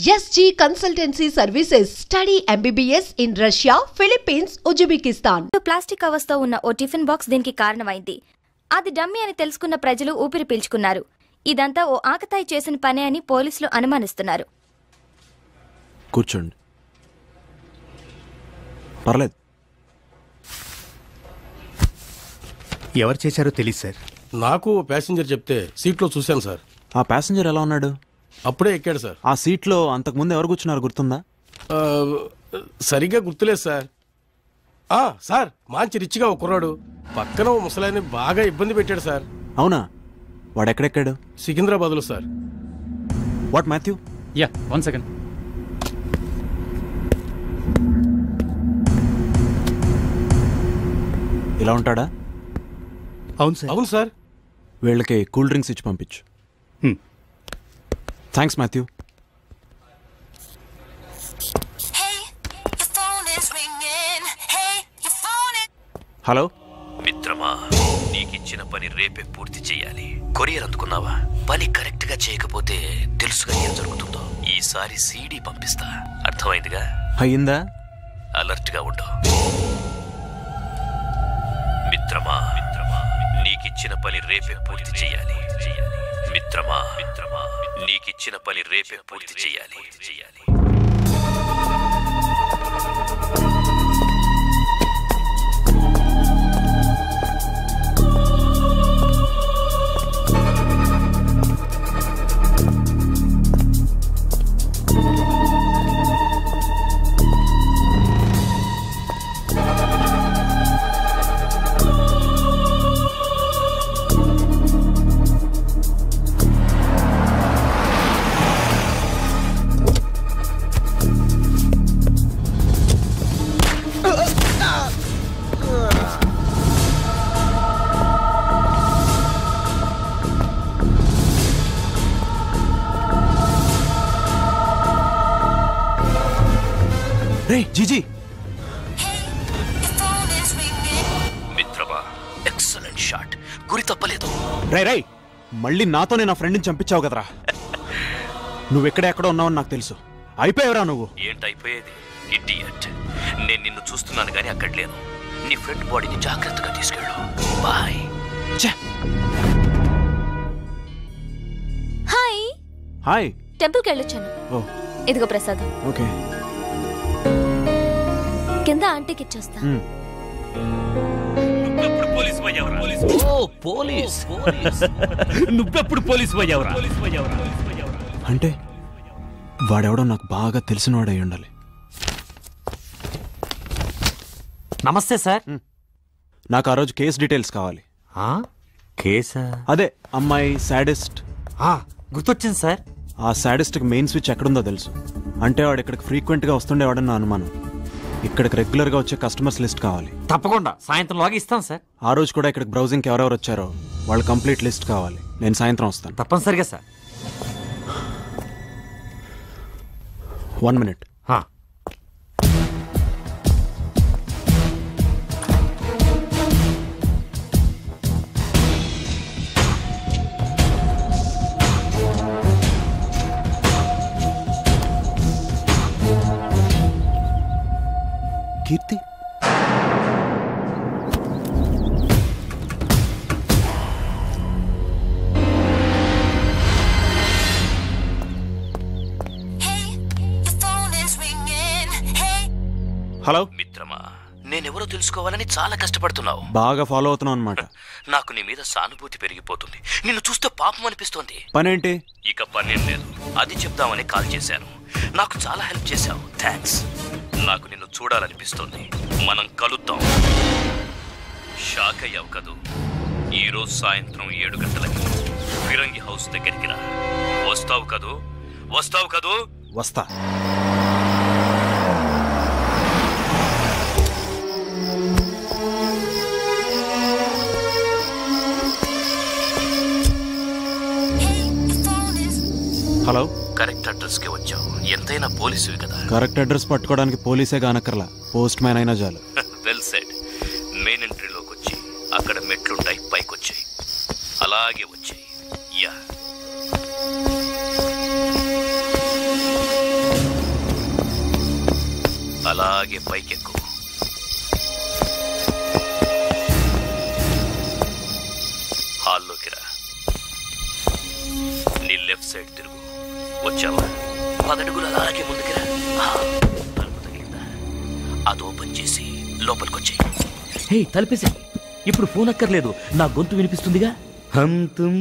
SG Consultancy Services. Study MBBS in Russia, Philippines, Uzbekistan. Plastic కవర్స్తో ఉన్న ఓ tiffin box దీనికి కారణమైంది. అది డమ్మీ అని తెలుసుకున్న ప్రజలు ఊపిరి పీల్చుకున్నారు. ఇదంతా ఓ ఆకతాయి చేసిన పనే అని పోలీసులు అనుమానిస్తున్నారు. కూర్చోండి, పర్లేదు. ఎవరు చేశారో తెలియదు సార్. నాకు ప్యాసింజర్ చెప్తే సీట్లో చూశాను సార్. ఆ ప్యాసింజర్ ఎలా ఉన్నాడు? అప్పుడే ఎక్కాడు సార్. ఆ సీట్లో అంతకుముందు ఎవరు కూర్చున్నారు గుర్తుందా? సరిగ్గా గుర్తులేదు సార్. సార్, మంచి రిచ్గా ఒక కుర్రాడు పక్కన ఓ ముసలాయన్ని బాగా ఇబ్బంది పెట్టాడు సార్. అవునా? వాడు ఎక్కడెక్కాడు? సికింద్రాబాద్లో sir. What Matthew? Yeah, 1 second. ఇలా ఉంటాడా? అవును సార్. అవును సార్. వీళ్ళకి కూల్ డ్రింక్స్ ఇచ్చి పంపించు. Thanks Matthew. హలో మిత్రమా, నీకిచ్చిన పని రేపే పూర్తి చేయాలి. కొరియర్ అందుకున్నావా? పని కరెక్ట్ గా చేయకపోతే తెలుసుగా ఏం జరుగుతుందో. ఈసారి సీడీ పంపిస్తా, అర్థమైందిగా? అయ్యిందా? అలర్ట్ గా ఉండు మిత్రమా. నీకిచ్చిన పని రేపే పూర్తి చేయాలి. మిత్రమా, నీకిచ్చిన పని రేపే పూర్తి చేయాలి. జీజీ, మిత్రమా, ఎక్సలెంట్ షాట్. గురి తప్పలేదు. రై మళ్ళీ నాతోనే నా ఫ్రెండ్ని చంపించావు కదరా. నువ్వెక్కడెక్కడ ఉన్నావని నాకు తెలుసు. అయిపోయావురా నువ్వు. ఏంటైపోయేది ఇడియట్? నేను నిన్ను చూస్తున్నాను గానీ అక్కడ లేను. నీ ఫ్రెండ్ బాడీని జాగ్రత్తగా తీసుకెళ్ళు. బాయ్. హాయ్. హాయ్. టెంపుల్కి వెళ్ళొచ్చాను. ఓ, ఇదిగో ప్రసాదం. ఓకే. కింద ఆంటీకి ఇచ్చేస్తా. నువ్వెప్పుడు పోలీసు పోయావురా? అంటే వాడెవడో నాకు బాగా తెలిసినవాడై ఉండాలి. నమస్తే సార్. నాకు ఆ రోజు కేస్ డీటెయిల్స్ కావాలి. కేసా? అదే అమ్మాయి సాడిస్ట్. గుర్తొచ్చింది సార్. ఆ సాడిస్ట్కి మెయిన్ స్విచ్ ఎక్కడుందో తెలుసు. అంటే వాడు ఇక్కడికి ఫ్రీక్వెంట్గా వస్తుండేవాడని నా అనుమానం. ఇక్కడికి రెగ్యులర్గా వచ్చే కస్టమర్స్ లిస్ట్ కావాలి. తప్పకుండా సాయంత్రంలోగా ఇస్తాను సార్. ఆ రోజు కూడా ఇక్కడికి బ్రౌజింగ్కి ఎవరెవరు వచ్చారో వాళ్ళ కంప్లీట్ లిస్ట్ కావాలి. నేను సాయంత్రం వస్తాను. తప్పనిసరిగా సార్. 1 minute. కీర్తి, హలో. మిత్రమా, నేనెవరో తెలుసుకోవాలని చాలా కష్టపడుతున్నావు. బాగా ఫాలో అవుతున్నావు అనమాట. నాకు నీ మీద సానుభూతి పెరిగిపోతుంది. నిన్ను చూస్తే పాపం అనిపిస్తోంది. పనేంటి? ఇక పనేం లేదు. అది చెప్దామని కాల్ చేశాను. నాకు చాలా హెల్ప్ చేశావు, థ్యాంక్స్. నాకు నిన్ను చూడాలనిపిస్తోంది. మనం కలుద్దాం. షాక్ అయ్యావు కదూ? ఈరోజు సాయంత్రం 7 గంటలకి ఫిరంగి హౌస్ దగ్గరికి రా. వస్తావు కదూ? వస్తా. హలో. కరెక్ట్ అడ్రస్ కి వచ్చావు. ఎంతైనా పోలీసువి కదా. కరెక్ట్ అడ్రస్ పట్టుకోవడానికి పోలీసే కానక్కర్లా, పోస్ట్ మ్యాన్ అయినా చాలు. Well said. మెయిన్ ఎంట్రీలోకి వచ్చి అక్కడ మెట్లుంటాయి, పైకొచ్చాయి. అలాగే వచ్చాయి. యా. అలాగే పైకెక్కు. హాల్లోకి రా. నీ లెఫ్ట్ సైడ్ తిరుగు. వచ్చావా? 10 అడుగులు అలాగే ముందుకి రా. తలుపు తగిలిందా? అది ఓపెన్ చేసి లోపలికొచ్చాయి. హే తలుపేసి. ఇప్పుడు ఫోన్ అక్కర్లేదు, నా గొంతు వినిపిస్తుందిగా. हम तुम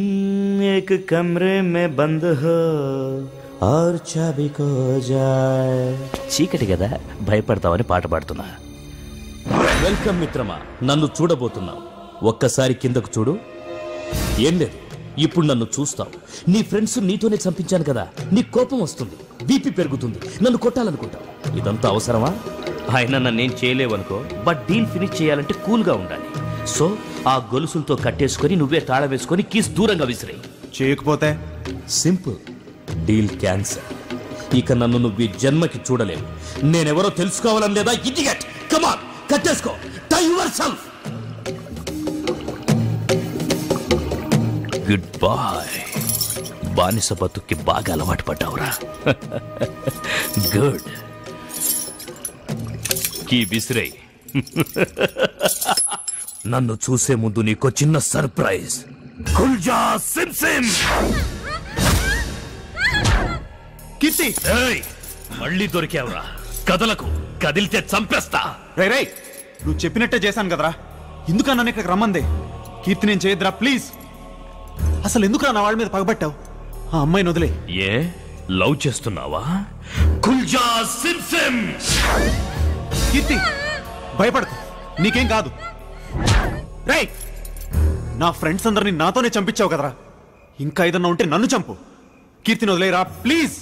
एक कमरे में बंद हो और चाबी खो जाए. చీకటి కదా, భయపడతావని పాట పాడుతున్నా. వెల్కమ్ మిత్రమా, నన్ను చూడబోతున్నావు. ఒక్కసారి కిందకు చూడు. ఏం లేదు, ఇప్పుడు నన్ను చూస్తావు. నీ ఫ్రెండ్స్ నీతోనే చంపించాను కదా, నీ కోపం వస్తుంది, బీపీ పెరుగుతుంది, నన్ను కొట్టాలనుకుంటావు. ఇదంతా అవసరమా? ఆయన నన్నేం చేయలేవనుకో, బట్ డీల్ ఫినిష్ చేయాలంటే కూల్గా ఉండాలి. సో ఆ గొలుసులతో కట్టేసుకొని నువ్వే తాళ వేసుకొని కీస్ దూరంగా విసిరేయి. చేయకపోతే సింపుల్, డీల్ క్యాన్సర్. ఇక నన్ను నువ్వు ఈ జన్మకి చూడలేవు. నేనెవరో తెలుసుకోవాలని లేదా? ఇడియట్, కమ్ ఆన్, కట్టేసుకో. Tie yourself. Good boy. బానిస బతుక్కి బాగా అలవాటు పడ్డావురా. గుడ్. కీ విసిరేయి. నన్ను చూసే ముందు నీకో చిన్న సర్ప్రైజ్. కుల్జా సిమ్ సిమ్. కీర్తి, మళ్ళీ దొరికావురా. కదలకు, కదిలితే చంపేస్తా. రై నువ్వు చెప్పినట్టే చేశాను కదరా. ఎందుకన్నా నన్ను ఇక్కడికి రమ్మంది? కీర్తి నేను చేయద్దురా ప్లీజ్. అసలు ఎందుకురా నా వాళ్ళ మీద పగబట్టావు? ఆ అమ్మాయిని వదిలే. ఏ లవ్ చేస్తున్నావా? కుల్జా సిమ్ సిమ్. కీర్తి భయపడకు, నీకేం కాదు. రేయ్, నా ఫ్రెండ్స్ అందరినీ నాతోనే చంపించావు కదరా. ఇంకా ఏదన్నా ఉంటే నన్ను చంపు. కీర్తిని వదిలేరా ప్లీజ్.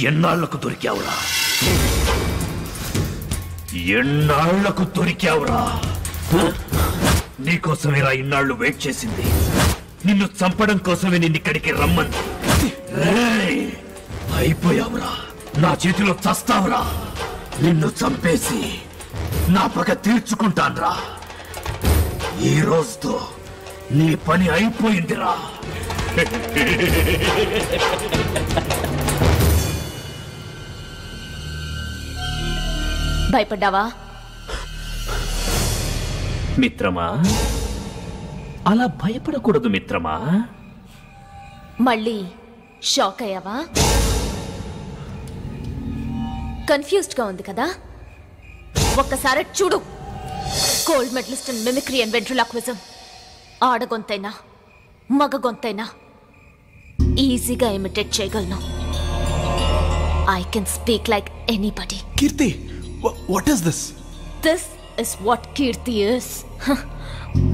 ఎన్నాళ్లకు దొరికావురా? ఎన్నాళ్లకు దొరికావురా? నీకోసమేరా ఇన్నాళ్ళు వెయిట్ చేసింది. నిన్ను చంపడం కోసమే నిన్నిక్కడికి రమ్మంది. అయిపోయావురా, నా చేతిలో చస్తావురా. నిన్ను చంపేసి నా పగ తీర్చుకుంటాన్రా. ఈ రోజుతో నీ పని అయిపోయిందిరా. భయపడ్డావా? మిత్రమా, అలా భయపడకూడదు మిత్రమా. మళ్ళీ షాక్ అయ్యావా? కన్ఫ్యూజ్డ్ గా ఉంది కదా? ఒక్కసారి చూడు. Gold medalist in mimicry and ventriloquism. ఆడగొంతైనా మగ గొంతైనా ఈజీగా ఇమిటేట్ చేయగలను. I can speak like anybody. Keerthi, what is this? This is what Keerthi is.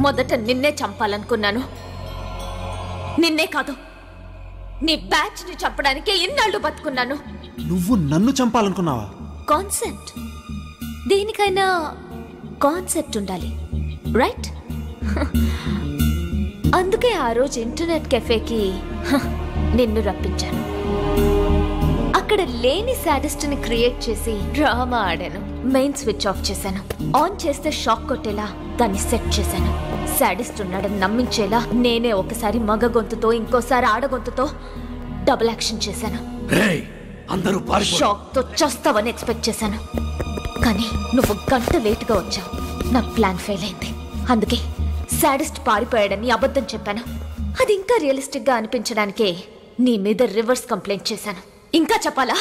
మొదట నిన్నే చంపాలనుకున్నాను. నిన్నే కాదు, నీ బ్యాచ్ ని చంపడానికే ఇన్నాళ్ళు బతుకున్నాను. నువ్వు నన్ను చంపాలనుకున్నావా? కాన్సెప్ట్, దేనికైనా కాన్సెప్ట్ ఉండాలి, రైట్? అందుకే ఆ రోజు ఇంటర్నెట్ కెఫేకి నిన్ను రప్పించాను. అక్కడ లేని సాడిస్ట్ ని క్రియేట్ చేసి డ్రామా ఆడాను. మెయిన్ స్విచ్ ఆఫ్ చేశాను. ఆన్ చేస్తే షాక్ కొట్టేలా దాన్ని సెట్ చేశాను. సాడిస్ట్ ఉన్నాడని నమ్మించేలా నేనే ఒకసారి మగ గొంతుతో ఇంకోసారి ఆడ గొంతుతో డబుల్ యాక్షన్ చేశాను. షాక్ తో చస్తావని ఎక్స్పెక్ట్ చేశాను, కానీ నువ్వు గంట లేటుగా వచ్చావు. నా ప్లాన్ ఫెయిల్ అయింది. అందుకే సాడిస్ట్ పారిపోయాడని అబద్ధం చెప్పాను. అది ఇంకా రియలిస్టిక్ గా అనిపించడానికే నీ మీద రివర్స్ కంప్లైంట్ చేశాను. ఇంకా చెప్పాలా?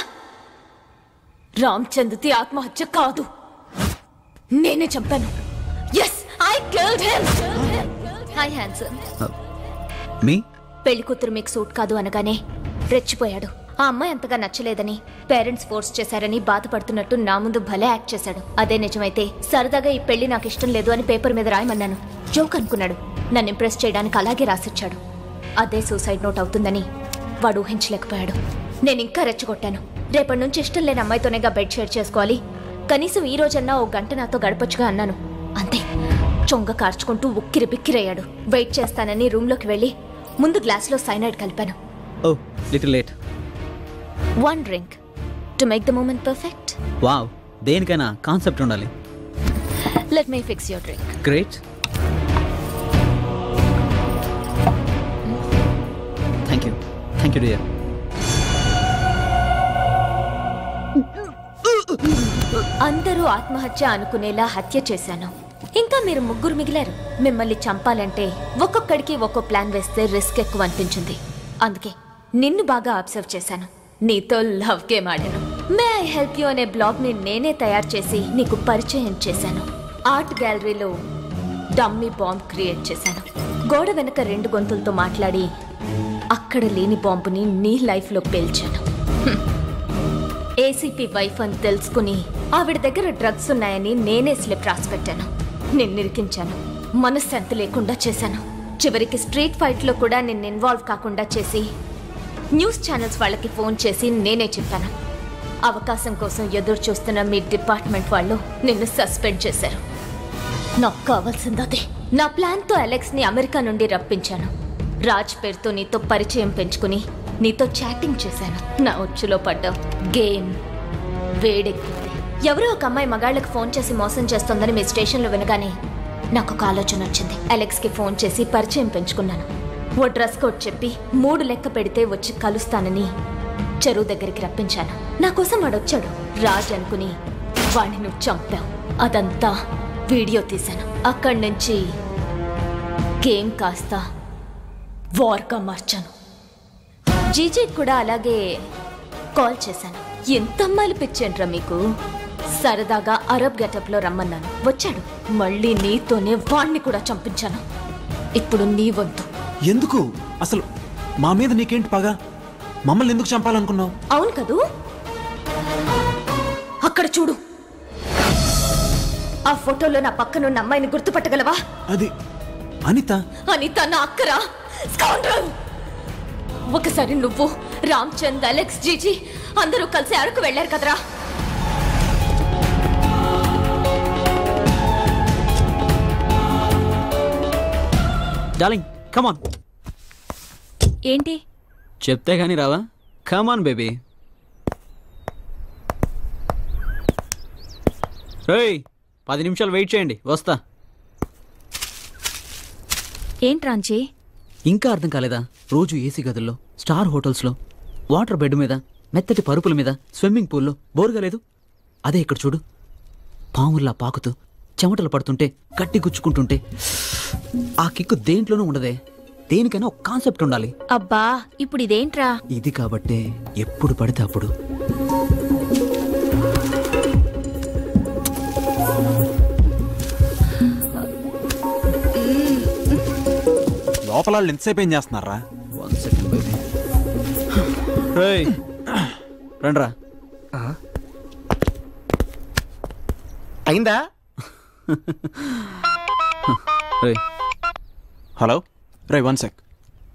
రామచంద్రతి ఆత్మహత్య కాదు, నేనే చంపాను. yes I killed him. hi handsome. మీ పెళ్లి కూతురు మీకు సూట్ కాదు అనగానే రెచ్చిపోయాడు. ఆ అమ్మాయి అంతగా నచ్చలేదని, పేరెంట్స్ ఫోర్స్ చేశారని బాధపడుతున్నట్టు నా ముందు భలే యాక్ట్ చేశాడు. అదే నిజమైతే సరదాగా ఈ పెళ్లి నాకు ఇష్టం లేదు అని పేపర్ మీద రాయమన్నాను. జోక్ అనుకున్నాడు. నన్ను ఇంప్రెస్ చేయడానికి అలాగే రాసిచ్చాడు. అదే సూసైడ్ నోట్ అవుతుందని వాడు ఊహించలేకపోయాడు. నేను ఇంకా రెచ్చగొట్టాను. రేపటి నుంచి ఇష్టం లేని అమ్మాయితోనేగా బెడ్ షేర్ చేసుకోవాలి, కనీసం ఈ రోజన్నా ఓ గంట నాతో గడపొచ్చుగా అన్నాను. అంతే, చొంగ కార్చుకుంటూ ఉక్కిరి బిక్కిరయ్యాడు. వెయిట్ చేస్తానని రూమ్లోకి వెళ్ళి ముందు గ్లాస్లో సైనైడ్ కలిపాను. Oh little late. One drink to make the moment perfect. Wow, దేనికైనా కాన్సెప్ట్ ఉండాలి. Let me fix your drink. Great, thank you. Thank you dear. అందరూ ఆత్మహత్య అనుకునేలా హత్య చేశాను. ఇంకా మీరు ముగ్గురు మిగిలారు. మిమ్మల్ని చంపాలంటే ఒక్కొక్కడికి ఒక్కో ప్లాన్ వేస్తే రిస్క్ ఎక్కువ అనిపించింది. అందుకే నిన్ను బాగా అబ్జర్వ్ చేశాను. నీతో లవ్ గేమ్ ఆడాను. మే ఐ హెల్ప్ యూ అనే బ్లాగ్ ని నేనే తయారు చేసి నీకు పరిచయం చేశాను. ఆర్ట్ గ్యాలరీలో డమ్మీ బాంబ్ క్రియేట్ చేశాను. గోడ వెనక 2 గొంతులతో మాట్లాడి అక్కడ లేని బాంబుని నీ లైఫ్లో పేల్చాను. ఏసీపీ వైఫ్ అని తెలుసుకుని ఆవిడ దగ్గర డ్రగ్స్ ఉన్నాయని నేనే స్లిప్ రాసి పెట్టాను. నిన్నిరికించాను. మనశ్శాంతి లేకుండా చేశాను. చివరికి స్ట్రీట్ ఫైట్లో కూడా నిన్ను ఇన్వాల్వ్ కాకుండా చేసి న్యూస్ ఛానల్స్ వాళ్ళకి ఫోన్ చేసి నేనే చెప్పాను. అవకాశం కోసం ఎదురు చూస్తున్న మీ డిపార్ట్మెంట్ వాళ్ళు నిన్ను సస్పెండ్ చేశారు. నాకు కావాల్సింది నా ప్లాన్తో అలెక్స్ని అమెరికా నుండి రప్పించాను. రాజ్ పేరుతో నీతో పరిచయం పెంచుకుని నీతో చాటింగ్ చేశాను. నా ఉచ్చులో పడ్డావు. గేమ్ వేడెక్కింది. ఎవరో ఒక అమ్మాయి మగాళ్ళకి ఫోన్ చేసి మోసం చేస్తోందని మీ స్టేషన్లో వినగానే నాకు ఒక ఆలోచన వచ్చింది. అలెక్స్కి ఫోన్ చేసి పరిచయం పెంచుకున్నాను. ఓ డ్రెస్ కోడ్ చెప్పి 3 లెక్క పెడితే వచ్చి కలుస్తానని చెరువు దగ్గరికి రప్పించాను. నా కోసం వాడొచ్చాడు. రాజ్ అనుకుని వాడిని నువ్వు చంపావు. అదంతా వీడియో తీశాను. అక్కడి నుంచి గేమ్ కాస్త వార్గా మార్చాను. జీజీ కూడా అలాగే కాల్ చేశాను. ఎంత అమ్మాయిలు పిచ్చేంట్రా మీకు? సరదాగా అరబ్ గెటప్లో రమ్మన్నాను. వచ్చాడు. మళ్ళీ నీతోనే వాణ్ణి కూడా చంపించాను. ఇప్పుడు నీ వద్దు. ఎందుకు? అసలు మా మీద నీకేంటి పగ? మమ్మల్ని ఎందుకు చంపాలనుకున్నావు? అవును కదూ. అక్కడ చూడు. ఆ ఫోటోలో నా పక్కనున్న అమ్మాయిని గుర్తుపట్టగలవా? అది అనిత. అనిత నా అక్కరా. స్కౌండ్రల్. ఒకసారి నువ్వు, రామ్చంద్, అలెక్స్, జీజీ అందరూ కలిసి అరకు వెళ్ళారు కదరా. Darling come on. ఏంటి? చెప్తే కానీ రావా? Come on baby. రేయ్ 10 నిమిషాలు వెయిట్ చేయండి, వస్తా. ఏంట్రాంచి? ఇంకా అర్థం కాలేదా? రోజు ఏసీ గదుల్లో, స్టార్ హోటల్స్లో, వాటర్ బెడ్ మీద, మెత్తటి పరుపుల మీద, స్విమ్మింగ్ పూల్లో బోరుగా లేదు? అదే ఇక్కడ చూడు. పాముల్లా పాకుతూ చెమటలు పడుతుంటే, గట్టి గుచ్చుకుంటుంటే ఆ కిక్కు దేంట్లోనూ ఉండదే. దేనికైనా ఒక కాన్సెప్ట్ ఉండాలి. అబ్బా ఇప్పుడు ఇదేంట్రా? ఇది కాబట్టే ఎప్పుడు పడితే అప్పుడు లోపల వాళ్ళు ఎంతసేపు ఏం చేస్తున్నారా? 1 సెకండ్ బేబీ. రేయ్ రండ్రా. అయిందా? రేయ్ హలో. రే 1 సెక్.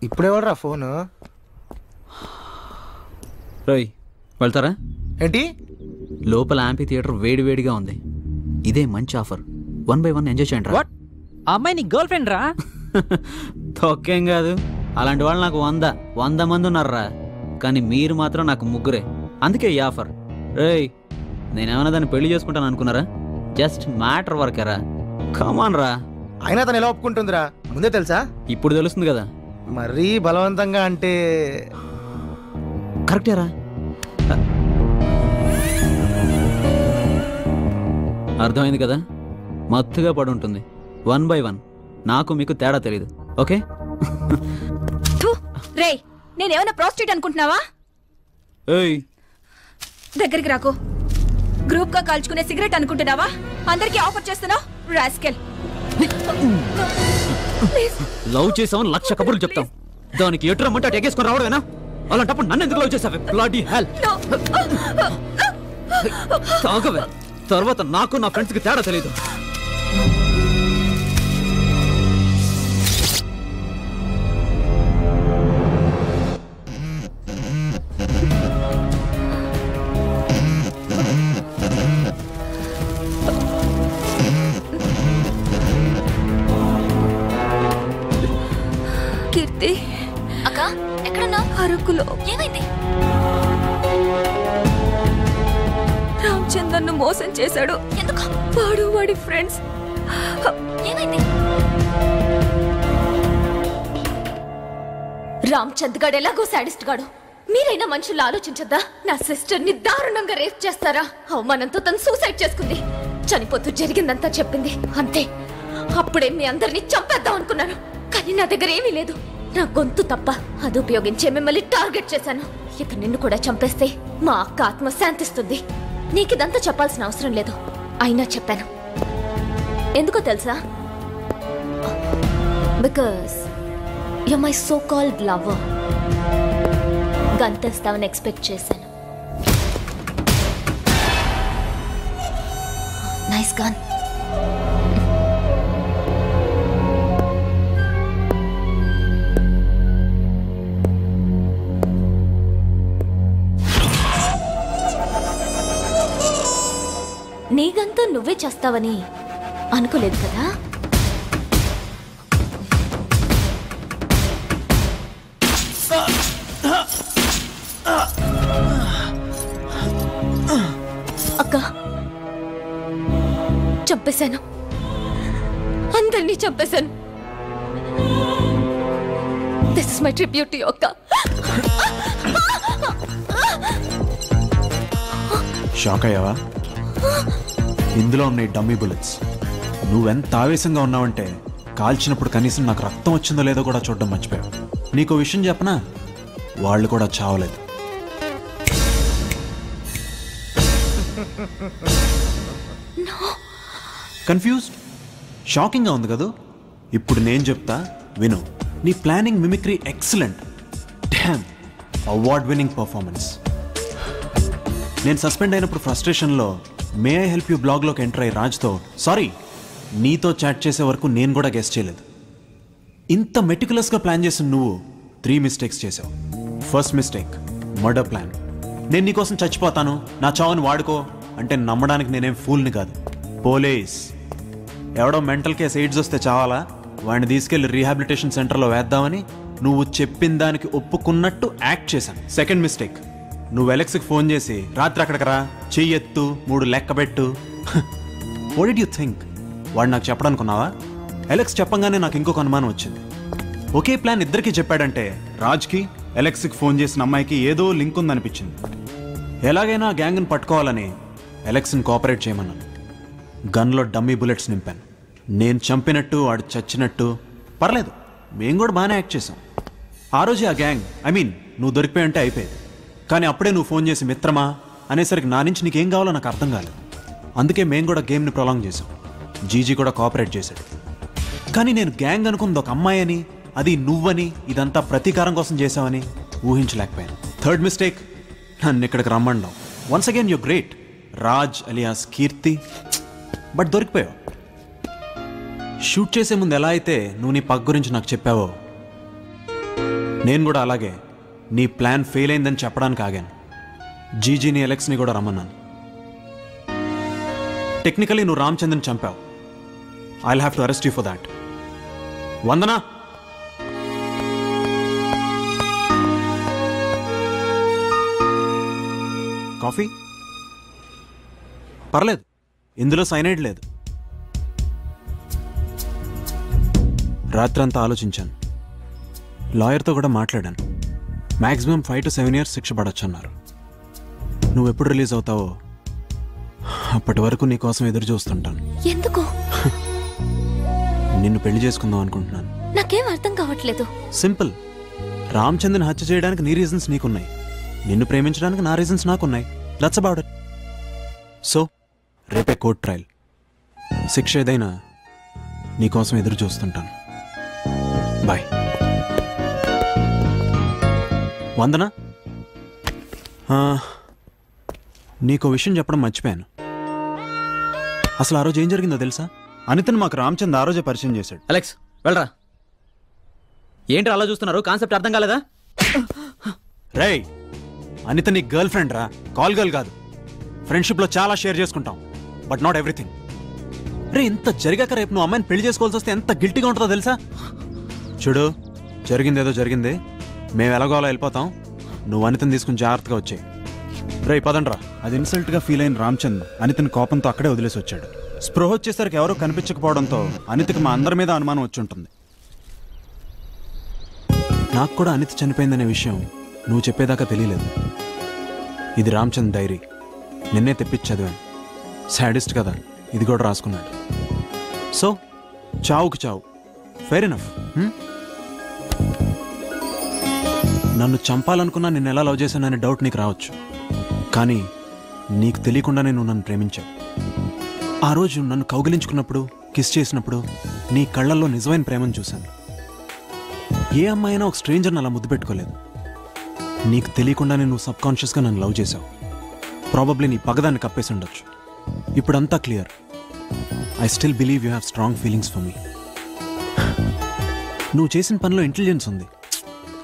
ఇప్పుడెవడరా ఫోను? రేయ్ వెళ్తారా? ఏంటి? లోపల యాంపీ థియేటర్ వేడివేడిగా ఉంది. ఇదే మంచి ఆఫర్. 1 by 1 ఎంజాయ్ చేయండి రా. ఆ అమ్మాయి నీ గర్ల్ ఫ్రెండ్ రా? తొక్కేం కాదు. అలాంటి వాళ్ళు నాకు 100 మంది ఉన్నారా. కానీ మీరు మాత్రం నాకు 3. అందుకే ఈ ఆఫర్. రేయ్ నేనేమన్నా దాన్ని పెళ్లి చేసుకుంటాను అనుకున్నారా? Just matter వరకేరా. కమాన్ రా. అయినా తను ఎలా ఒప్పుకుంటుందిరా? ముందే తెలుసా? ఇప్పుడు తెలుస్తుంది కదా. మరీ బలవంతంగా అంటే కరెక్టేరా. అర్థమైంది కదా? మత్తుగా పడి ఉంటుంది. 1 by 1. నాకు మీకు తేడా తెలీదు. ఓకే? రే నేనేమన్నా ప్రాస్టిట్యూట్ అనుకుంటున్నావా? ఏయ్ దగ్గరికి రాకు. గ్రూప్ గా కాల్చుకునే సిగరెట్ అనుకుంటున్నావా? అందరికీ ఆఫర్ చేస్తున్నావు. రాస్కెల్. లవ్ చేసామని 1,00,000 కబుర్లు చెప్తాం. దానికి ఎటు రమ్మంటే అటు ఎగేసుకొని రావడమేనా? అలాంటప్పుడు నన్ను ఎందుకు లవ్ చేసావే? Bloody hell. తాగవే. తర్వాత నాకు నా ఫ్రెండ్స్కి తేడా తెలీదు. కీర్తి అక్క ఎక్కడున్నా? అరకులో. ఏమైంది? రామ్చంద్ నన్ను మోసం చేశాడు. ఎందుకు? వాడు వాడి ఫ్రెండ్స్. ఏమైంది? రామ్చంద్ గాడు ఎలాగో సాడిస్ట్ గాడు. మీరైనా మనుషులు ఆలోచించద్దా? నా సిస్టర్ ని దారుణంగా రేప్ చేస్తారా? అవమానంతో తను సూసైడ్ చేసుకుంది. చనిపోతూ జరిగిందంతా చెప్పింది. అంతే. అప్పుడే మీ అందరినీ చంపేద్దాం అనుకున్నాను. కానీ నా దగ్గర ఏమీ లేదు, నా గొంతు తప్ప. అది ఉపయోగించే మిమ్మల్ని టార్గెట్ చేశాను. ఇక నిన్ను కూడా చంపేస్తే మా అక్క ఆత్మ శాంతిస్తుంది. నీకిదంతా చెప్పాల్సిన అవసరం లేదు, అయినా చెప్పాను. ఎందుకో తెలుసా? Because you my so called lover. గంతేస్తావని ఎక్స్పెక్ట్ చేశాను. Nice gun. నీ గంతో నువ్వే చేస్తావని అనుకోలేదు కదా. అక్క, చంపేశాను, అందరినీ చంపేశాను. This is my tribute to you అక్క. షాక్ అయ్యావా? ఇందులో ఉన్నాయి డమ్మీ బుల్లెట్స్. నువ్వెంత ఆవేశంగా ఉన్నావంటే కాల్చినప్పుడు కనీసం నాకు రక్తం వచ్చిందో లేదో కూడా చూడడం మర్చిపోయావు. నీకో విషయం చెప్పనా? వాళ్ళు కూడా చావలేదు. కన్ఫ్యూజ్డ్? షాకింగ్గా ఉంది కదా? ఇప్పుడు నేను చెప్తా, విను. నీ planning, mimicry excellent. Damn, award winning performance. నేను సస్పెండ్ అయినప్పుడు ఫ్రస్ట్రేషన్లో మే ఐ హెల్ప్ యూ బ్లాగ్లోకి ఎంటర్ అయ్యి రాజ్తో సారీ నీతో చాట్ చేసే వరకు నేను కూడా గెస్ చేయలేదు. ఇంత మెటికులస్గా ప్లాన్ చేసిన నువ్వు 3 మిస్టేక్స్ చేసావు. First mistake, murder plan. నేను నీకోసం చచ్చిపోతాను, నా చావుని వాడుకో అంటే నమ్మడానికి నేనేం ఫూల్ని కాదు. పోలీస్ ఎవడో మెంటల్ కేస్ ఎయిడ్స్ వస్తే చావాలా, వాడిని తీసుకెళ్లి రీహాబిలిటేషన్ సెంటర్లో వేద్దామని నువ్వు చెప్పిన దానికి ఒప్పుకున్నట్టు యాక్ట్ చేశాను. సెకండ్ మిస్టేక్, నువ్వు ఎలెక్స్కి ఫోన్ చేసి రాత్రి అక్కడికి రా, చెయ్యెత్తు, 3 లెక్కబెట్టు. What did you think? వాడు నాకు చెప్పడానుకున్నావా? ఎలెక్స్ చెప్పంగానే నాకు ఇంకొక అనుమానం వచ్చింది. ఒకే ప్లాన్ ఇద్దరికి చెప్పాడంటే రాజ్కి, ఎలెక్స్కి ఫోన్ చేసిన అమ్మాయికి ఏదో లింక్ ఉందనిపించింది. ఎలాగైనా ఆ గ్యాంగ్ని పట్టుకోవాలని ఎలెక్స్ని కోఆపరేట్ చేయమన్నాను. గన్లో డమ్మీ బుల్లెట్స్ నింపాను. నేను చంపినట్టు వాడు చచ్చినట్టు పర్లేదు, మేము కూడా బాగానే యాక్ట్ చేసాం. ఆ రోజే ఆ గ్యాంగ్, ఐ మీన్ నువ్వు దొరికిపోయి అంటే అయిపోయేది. కానీ అప్పుడే నువ్వు ఫోన్ చేసి మిత్రమా అనేసరికి నా నుంచి నీకేం కావాలో నాకు అర్థం కాలేదు. అందుకే మేము కూడా గేమ్ని ప్రొలాంగ్ చేసాం. జీజీ కూడా కోఆపరేట్ చేశాడు. కానీ నేను గ్యాంగ్ అనుకుంది ఒక అమ్మాయి అని, అది నువ్వని, ఇదంతా ప్రతీకారం కోసం చేసావని ఊహించలేకపోయాను. థర్డ్ మిస్టేక్, నన్ను ఇక్కడికి రమ్మండావు. Once again you great, Raj alias Keerthi. But దొరికిపోయావు. షూట్ చేసే ముందు ఎలా అయితే నువ్వు నీ పగ్ గురించి నాకు చెప్పావో, నేను కూడా అలాగే నీ ప్లాన్ ఫెయిల్ అయిందని చెప్పడానికి ఆగాను. జీజీని, ఎలెక్స్ని కూడా రమ్మన్నాను. టెక్నికలీ నువ్వు రామచంద్రని చంపావు. I'll have to arrest you for that. Vandana, coffee? పర్లేదు, ఇందులో సైనైడ్ లేదు. రాత్రంతా ఆలోచించాను, లాయర్తో కూడా మాట్లాడాను. మ్యాక్సిమం 5 to 7 years శిక్ష పడొచ్చు అన్నారు. నువ్వు ఎప్పుడు రిలీజ్ అవుతావో అప్పటి వరకు నీ కోసం ఎదురు చూస్తుంటాను. ఎందుకు? నిన్ను పెళ్లి చేసుకుందాం అనుకుంటున్నాను. నాకేం అర్థం కావట్లేదు. సింపుల్. రామచంద్రని హత్య చేయడానికి నీ రీజన్స్ నీకున్నాయి, నిన్ను ప్రేమించడానికి నా రీజన్స్ నాకున్నాయి. That's about it. సో రేపే కోర్ట్ ట్రయల్. శిక్ష ఏదైనా నీకోసం ఎదురు చూస్తుంటాను. బాయ్. వందనా, నీకో విషయం చెప్పడం మర్చిపోయాను. అసలు ఆ రోజు ఏం జరిగిందో తెలుసా? అనితను మాకు రామచంద్ ఆ రోజే పరిచయం చేశాడు. అలెక్స్ వెళ్ళరా. ఏంటి అలా చూస్తున్నారు? కాన్సెప్ట్ అర్థం కాలేదా? రేయ్, అనిత నీ గర్ల్ ఫ్రెండ్ రా, కాల్ గర్ల్ కాదు. ఫ్రెండ్షిప్లో చాలా షేర్ చేసుకుంటాం, బట్ నాట్ ఎవ్రీథింగ్. రే, ఇంత జరిగాక రేపు నువ్వు అమ్మాయిని పెళ్లి చేసుకోవాల్సి వస్తే ఎంత గిల్టీగా ఉంటుందో తెలుసా? చూడు, జరిగిందేదో జరిగింది. మేము ఎలాగో అలా వెళ్ళిపోతాం. నువ్వు అనితని తీసుకుని జాగ్రత్తగా వచ్చాయి. రే పదండ్రా. అది ఇన్సల్ట్గా ఫీల్ అయిన రామచంద్ అనితని కోపంతో అక్కడే వదిలేసి వచ్చాడు. స్పృహ వచ్చేసరికి ఎవరూ కనిపించకపోవడంతో అనితకి మా అందరి మీద అనుమానం వచ్చి ఉంటుంది. నాకు కూడా అనిత చనిపోయిందనే విషయం నువ్వు చెప్పేదాకా తెలియలేదు. ఇది రామ్చంద్ డైరీ, నిన్నే తెప్పించి చదివాను. సాడిస్ట్ కదా, ఇది కూడా రాసుకున్నాడు. సో చావుకు చావు, ఫెయిర్ ఎనఫ్. నన్ను చంపాలనుకున్నా నిన్ను ఎలా లవ్ చేశాననే డౌట్ నీకు రావచ్చు, కానీ నీకు తెలియకుండానే నువ్వు నన్ను ప్రేమించావు. ఆ రోజు నన్ను కౌగిలించుకున్నప్పుడు, కిస్ చేసినప్పుడు నీ కళ్ళల్లో నిజమైన ప్రేమను చూశాను. ఏ అమ్మాయినా ఒక స్ట్రేంజర్ని అలా ముద్దు పెట్టుకోలేదు. నీకు తెలియకుండానే నువ్వు సబ్కాన్షియస్గా నన్ను లవ్ చేశావు. ప్రాబబ్లీ నీ పగదాన్ని కప్పేసి ఉండొచ్చు. ఇప్పుడంతా clear. I still believe you have strong feelings for me. నువ్వు చేసిన పనిలో ఇంటెలిజెన్స్ ఉంది,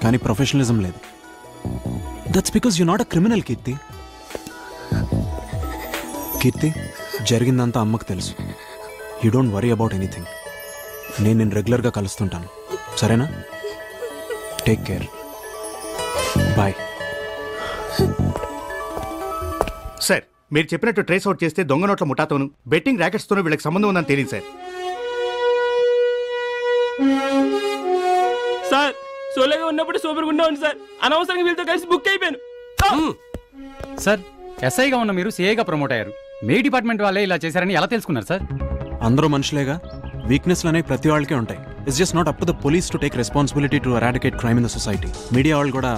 కానీ ప్రొఫెషనలిజం లేదు. That's because you not a criminal, Keerthi. Keerthi, జరిగిందంతా అమ్మకు తెలుసు. You don't worry about anything. నేను రెగ్యులర్గా కలుస్తుంటాను, సరేనా? Take care, bye. సార్, మీరు చెప్పినట్టు ట్రేస్ అవుట్ చేస్తే దొంగ నోట్ల ముఠాతోనూ బెట్టింగ్ ర్యాకెట్స్తోనూ వీళ్ళకి సంబంధం ఉందని తేలింది సార్. సార్, సోలోగా ఉన్నప్పుడు సూపర్గా ఉన్నాను సార్. అనవసరంగా వీళ్ళతో కలిసి బుక్ అయిపోయాను సార్. ఎస్ఐగా ఉన్న మీరు సిఐగా ప్రమోట్ అయ్యారు. మీ డిపార్ట్మెంట్ వాళ్ళే ఇలా చేశారని ఎలా తెలుసుకున్నారు సార్? అందరూ మనుషులేగా, వీక్నెస్లు అనేవి ప్రతి వాళ్ళకే ఉంటాయి. It's just not up to the police to take responsibility to eradicate crime in the society. Media వాళ్ళు కూడా